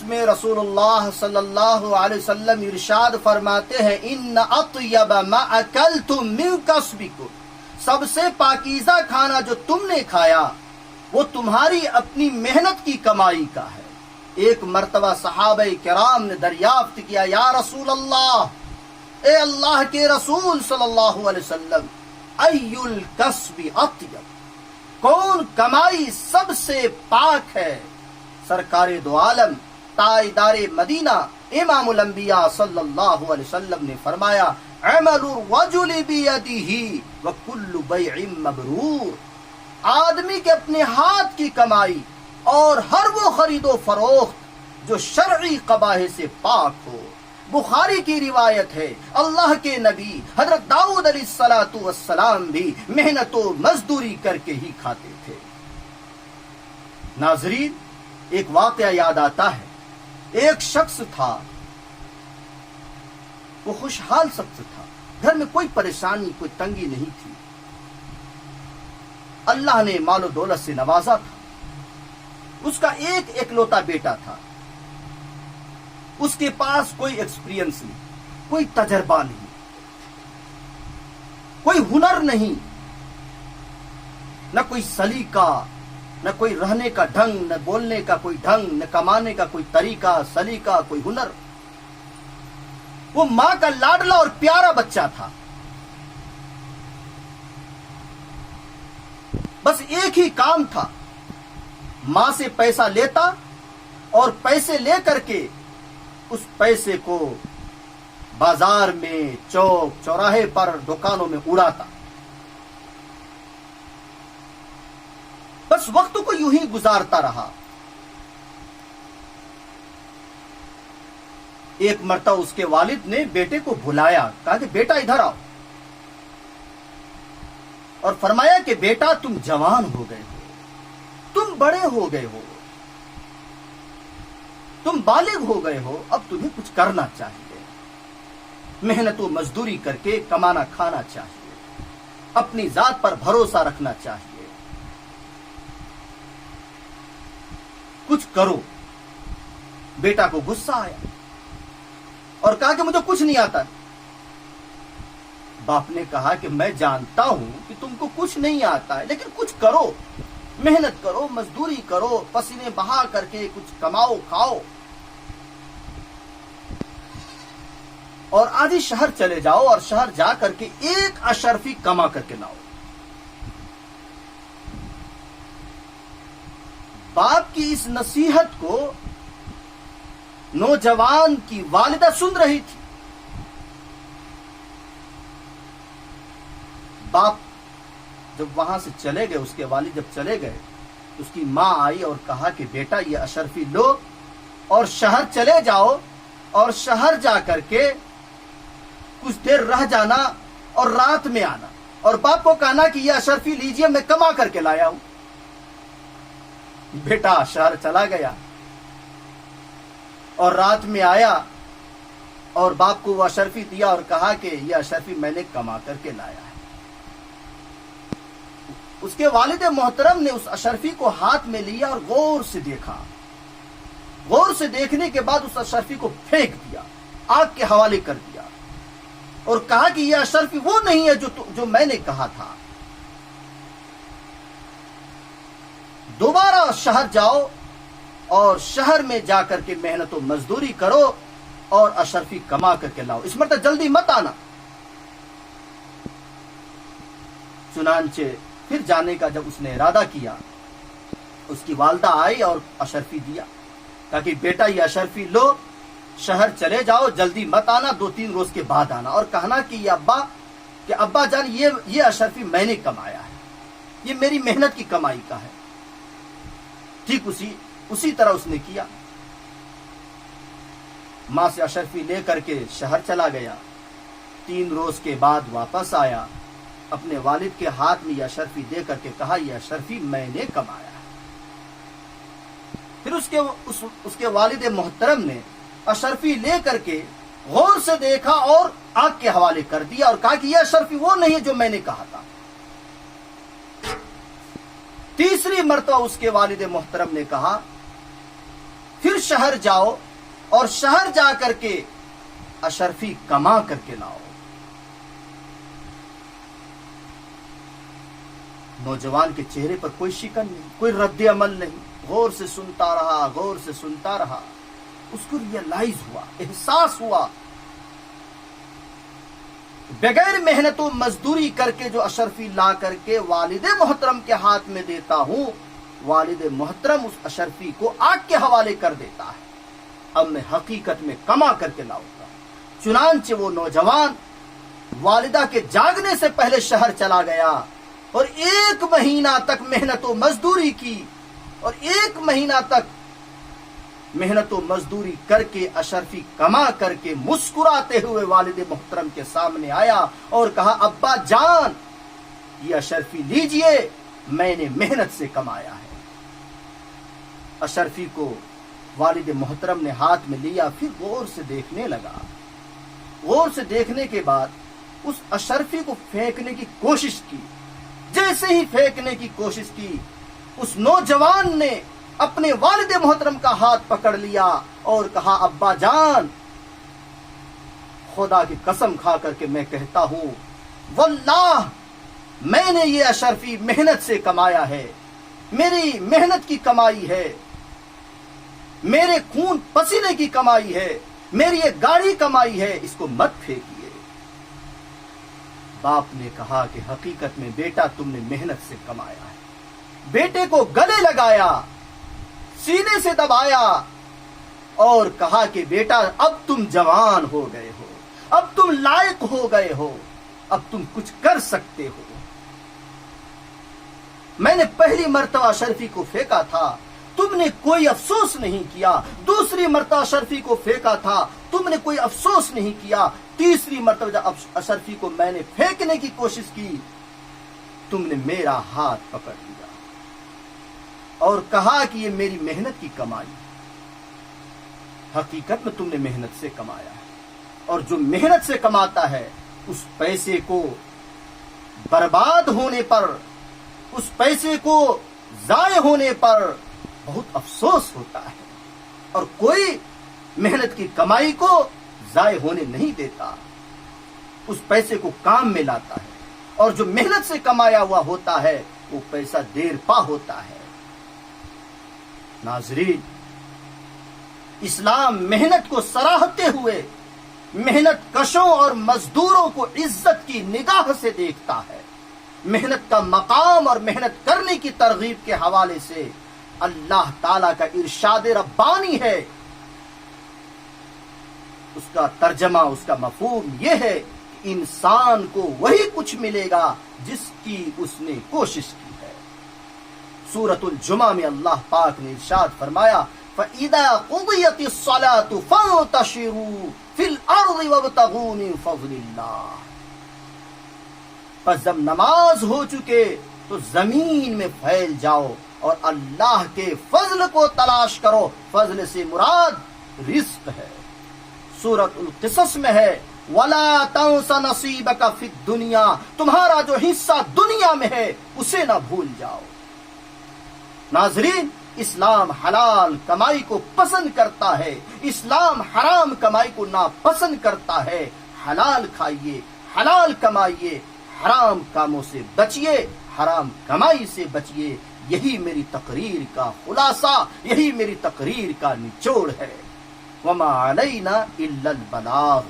میں رسول اللہ صلی اللہ علیہ وسلم ارشاد فرماتے ہیں ان اطیب ما اکلتم من کسبکم، سب سے پاکیزہ کھانا جو تم نے کھایا وہ تمہاری اپنی محنت کی کمائی کا ہے۔ ایک مرتبہ صحابہ کرام نے دریافت کیا، یا رسول اللہ، اے اللہ کے رسول صلی اللہ علیہ وسلم، ای الکسب اطیب، کون کمائی سب سے پاک ہے؟ سرکار دو عالم تاجدار مدینہ امام الانبیاء صلی اللہ علیہ وسلم نے فرمایا عمل الرجل بیدہ وکل بیع مبرور، آدمی کے اپنے ہاتھ کی کمائی اور ہر وہ خرید و فروخت جو شرعی قباحے سے پاک ہو۔ بخاری کی روایت ہے، اللہ کے نبی حضرت داؤد علیہ السلام بھی محنت و مزدوری کر کے ہی کھاتے تھے۔ ناظرین، ایک واقعہ یاد آتا ہے، ایک شخص تھا، وہ خوشحال شخص تھا، گھر میں کوئی پریشانی کوئی تنگی نہیں تھی، اللہ نے مال و دولت سے نوازا تھا، اس کا ایک اکلوتا بیٹا تھا، اس کے پاس کوئی ایکسپیرینس نہیں، کوئی تجربہ نہیں، کوئی ہنر نہیں، نہ کوئی سلیقہ، نہ کوئی رہنے کا ڈھنگ، نہ بولنے کا کوئی ڈھنگ، نہ کمانے کا کوئی طریقہ، سلیقہ، کوئی ہنر۔ وہ ماں کا لاڈلا اور پیارا بچہ تھا، بس ایک ہی کام تھا، ماں سے پیسہ لیتا اور پیسے لے کر کے اس پیسے کو بازار میں، چوک چوراہے پر، دکانوں میں اڑاتا، بس وقت کو یوں ہی گزارتا رہا۔ ایک مرتبہ اس کے والد نے بیٹے کو بلایا، کہا کہ بیٹا ادھر آؤ، اور فرمایا کہ بیٹا تم جوان ہو گئے ہو، تم بڑے ہو گئے ہو، تم بالغ ہو گئے ہو، اب تمہیں کچھ کرنا چاہیے، محنت و مزدوری کر کے کمانا کھانا چاہیے، اپنی ذات پر بھروسہ رکھنا چاہیے، کچھ کرو۔ بیٹا کو غصہ آیا اور کہا کہ مجھے کچھ نہیں آتا۔ باپ نے کہا کہ میں جانتا ہوں کہ تم کو کچھ نہیں آتا ہے، لیکن کچھ کرو، محنت کرو، مزدوری کرو، پسینے بہا کر کے کچھ کماؤ کھاؤ، اور آج ہی شہر چلے جاؤ اور شہر جا کر کے ایک اشرفی کما کر کے لاؤ۔ باپ کی اس نصیحت کو نوجوان کی والدہ سن رہی تھی۔ باپ جب وہاں سے چلے گئے، اس کے والد جب چلے گئے، اس کی ماں آئی اور کہا کہ بیٹا یہ اشرفی لو اور شہر چلے جاؤ، اور شہر جا کر کے کچھ دیر رہ جانا اور رات میں آنا، اور باپ کو کہنا کہ یہ اشرفی لیجئے، میں کما کر کے لایا ہوں۔ بیٹا شہر چلا گیا اور رات میں آیا اور باپ کو وہ اشرفی دیا اور کہا کہ یہ اشرفی میں نے کما کر کے لایا ہے۔ اس کے والد محترم نے اس اشرفی کو ہاتھ میں لیا اور غور سے دیکھا، غور سے دیکھنے کے بعد اس اشرفی کو پھینک دیا، آگ کے حوالے کر دیا، اور کہا کہ یہ اشرفی وہ نہیں ہے جو میں نے کہا تھا، دوبارہ شہر جاؤ اور شہر میں جا کر کے محنت و مزدوری کرو اور اشرفی کما کر کے لاؤ، اس مرتبہ جلدی مت آنا۔ چنانچہ پھر جانے کا جب اس نے ارادہ کیا، اس کی والدہ آئی اور اشرفی دیا، کہا کہ بیٹا یہ اشرفی لو، شہر چلے جاؤ، جلدی مت آنا، 2-3 روز کے بعد آنا، اور کہنا کہ ابا جان یہ اشرفی میں نے کمایا ہے، یہ میری محنت کی کمائی کا ہے۔ ٹھیک اسی طرح اس نے کیا، ماں سے اشرفی لے کر کے شہر چلا گیا، 3 روز کے بعد واپس آیا، اپنے والد کے ہاتھ میں یہ اشرفی دے کر کے کہا یہ اشرفی میں نے کمایا ہے۔ پھر اس کے والد محترم نے اشرفی لے کر کے غور سے دیکھا اور آگ کے حوالے کر دیا اور کہا کہ یہ اشرفی وہ نہیں ہے جو میں نے کہا تھا۔ تیسری مرتبہ اس کے والد محترم نے کہا پھر شہر جاؤ اور شہر جا کر کے اشرفی کما کر کے لاؤ۔ نوجوان کے چہرے پر کوئی شکن نہیں، کوئی رد عمل نہیں، غور سے سنتا رہا، غور سے سنتا رہا۔ اس کو ریئلائز ہوا، احساس ہوا، بغیر محنت و مزدوری کر کے جو اشرفی لا کر کے والد محترم کے ہاتھ میں دیتا ہوں، والد محترم اس اشرفی کو آگ کے حوالے کر دیتا ہے۔ اب میں حقیقت میں کما کر کے لاؤں گا۔ چنانچہ وہ نوجوان والدہ کے جاگنے سے پہلے شہر چلا گیا اور 1 مہینہ تک محنت و مزدوری کی، اور 1 مہینہ تک محنت و مزدوری کر کے اشرفی کما کر کے مسکراتے ہوئے والد محترم کے سامنے آیا اور کہا، ابا جان یہ اشرفی لیجئے، میں نے محنت سے کمایا ہے۔ اشرفی کو والد محترم نے ہاتھ میں لیا، پھر غور سے دیکھنے لگا۔ غور سے دیکھنے کے بعد اس اشرفی کو پھینکنے کی کوشش کی۔ جیسے ہی پھینکنے کی کوشش کی، اس نوجوان نے اپنے والد محترم کا ہاتھ پکڑ لیا اور کہا، ابا جان خدا کی قسم کھا کر کے میں کہتا ہوں، واللہ میں نے یہ اشرفی محنت سے کمایا ہے، میری محنت کی کمائی ہے، میرے خون پسینے کی کمائی ہے، میری یہ گاڑی کمائی ہے، اس کو مت پھینکیے۔ باپ نے کہا کہ حقیقت میں بیٹا تم نے محنت سے کمایا ہے۔ بیٹے کو گلے لگایا، سینے سے دبایا اور کہا کہ بیٹا اب تم جوان ہو گئے ہو، اب تم لائق ہو گئے ہو، اب تم کچھ کر سکتے ہو۔ میں نے پہلی مرتبہ اشرفی کو پھینکا تھا، تم نے کوئی افسوس نہیں کیا۔ دوسری مرتبہ اشرفی کو پھینکا تھا، تم نے کوئی افسوس نہیں کیا۔ تیسری مرتبہ جب اشرفی کو میں نے پھینکنے کی کوشش کی، تم نے میرا ہاتھ پکڑ لیا اور کہا کہ یہ میری محنت کی کمائی ہے۔ حقیقت میں تم نے محنت سے کمایا ہے، اور جو محنت سے کماتا ہے اس پیسے کو برباد ہونے پر، اس پیسے کو ضائع ہونے پر بہت افسوس ہوتا ہے، اور کوئی محنت کی کمائی کو ضائع ہونے نہیں دیتا، اس پیسے کو کام میں لاتا ہے، اور جو محنت سے کمایا ہوا ہوتا ہے وہ پیسہ دیر پا ہوتا ہے۔ ناظرین، اسلام محنت کو سراہتے ہوئے محنت کشوں اور مزدوروں کو عزت کی نگاہ سے دیکھتا ہے۔ محنت کا مقام اور محنت کرنے کی ترغیب کے حوالے سے اللہ تعالیٰ کا ارشاد ربانی ہے، اس کا ترجمہ، اس کا مفہوم یہ ہے کہ انسان کو وہی کچھ ملے گا جس کی اس نے کوشش کی ہے۔ سورۃ الجمعہ میں اللہ پاک نے ارشاد فرمایا، فَإِذَا قُضِيَتِ الصَّلَاةُ فَانْتَشِرُوا فِي الْأَرْضِ وَابْتَغُوا مِنْ فَضْلِ اللَّهِ۔ پس جب نماز ہو چکے تو زمین میں پھیل جاؤ اور اللہ کے فضل کو تلاش کرو۔ فضل سے مراد رزق ہے۔ سورۃ القصص میں ہے، وَلَا تَنْسَ نَصِيبَكَ فِي الدُّنْيَا، تمہارا جو حصہ دنیا میں ہے اسے نہ بھول جاؤ۔ ناظرین، اسلام حلال کمائی کو پسند کرتا ہے، اسلام حرام کمائی کو ناپسند کرتا ہے۔ حلال کھائیے، حلال کمائیے، حرام کاموں سے بچیے، حرام کمائی سے بچیے۔ یہی میری تقریر کا خلاصہ، یہی میری تقریر کا نچوڑ ہے۔ وما علینا الا البلاغ۔